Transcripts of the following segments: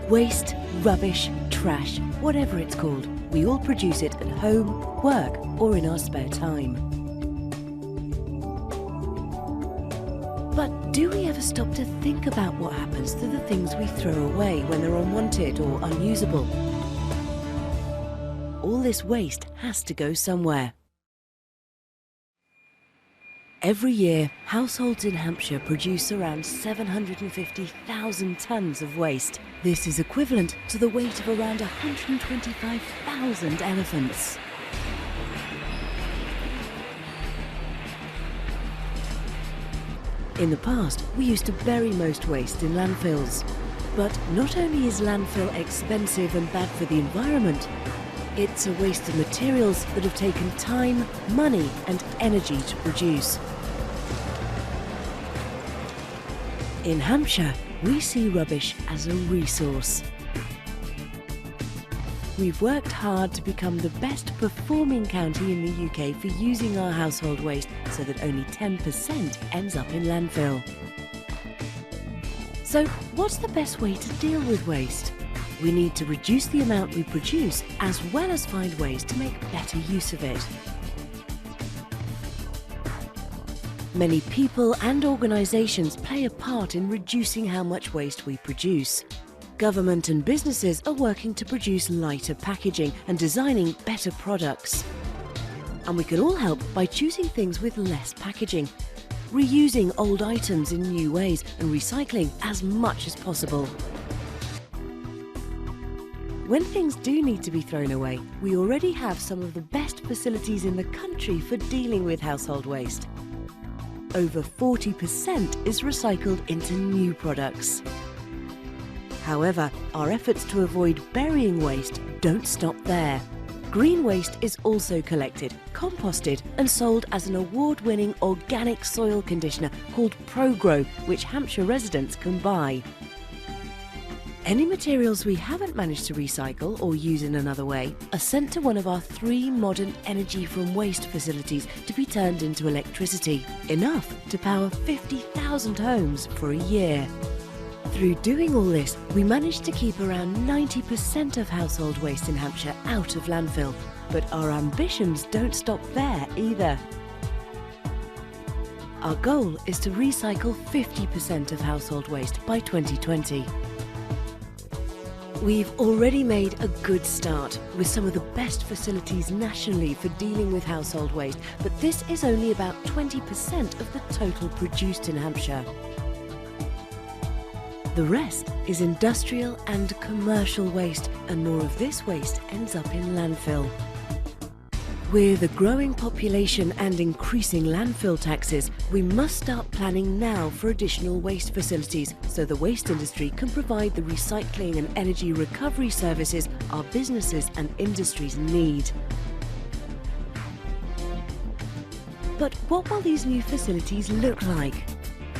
Waste, rubbish, trash, whatever it's called, we all produce it at home, work, or in our spare time. But do we ever stop to think about what happens to the things we throw away when they're unwanted or unusable? All this waste has to go somewhere. Every year, households in Hampshire produce around 750,000 tonnes of waste. This is equivalent to the weight of around 125,000 elephants. In the past, we used to bury most waste in landfills. But not only is landfill expensive and bad for the environment, it's a waste of materials that have taken time, money and energy to produce. In Hampshire, we see rubbish as a resource. We've worked hard to become the best performing county in the UK for using our household waste so that only 10% ends up in landfill. So, what's the best way to deal with waste? We need to reduce the amount we produce as well as find ways to make better use of it. Many people and organisations play a part in reducing how much waste we produce. Government and businesses are working to produce lighter packaging and designing better products. And we can all help by choosing things with less packaging, reusing old items in new ways and recycling as much as possible. When things do need to be thrown away, we already have some of the best facilities in the country for dealing with household waste. Over 40% is recycled into new products. However, our efforts to avoid burying waste don't stop there. Green waste is also collected, composted and sold as an award-winning organic soil conditioner called ProGrow, which Hampshire residents can buy. Any materials we haven't managed to recycle or use in another way are sent to one of our 3 modern energy from waste facilities to be turned into electricity, enough to power 50,000 homes for a year. Through doing all this, we managed to keep around 90% of household waste in Hampshire out of landfill, but our ambitions don't stop there either. Our goal is to recycle 50% of household waste by 2020. We've already made a good start with some of the best facilities nationally for dealing with household waste, but this is only about 20% of the total produced in Hampshire. The rest is industrial and commercial waste, and more of this waste ends up in landfill. With a growing population and increasing landfill taxes, we must start planning now for additional waste facilities so the waste industry can provide the recycling and energy recovery services our businesses and industries need. But what will these new facilities look like?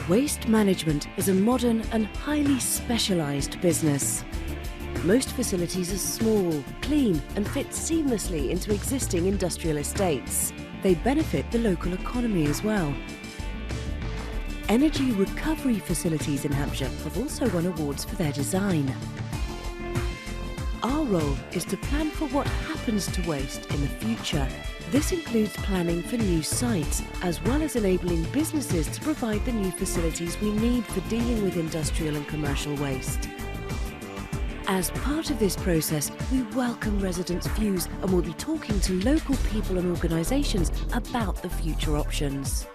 Waste management is a modern and highly specialised business. Most facilities are small, clean and fit seamlessly into existing industrial estates. They benefit the local economy as well. Energy recovery facilities in Hampshire have also won awards for their design. Our role is to plan for what happens to waste in the future. This includes planning for new sites, as well as enabling businesses to provide the new facilities we need for dealing with industrial and commercial waste. As part of this process, we welcome residents' views and will be talking to local people and organisations about the future options.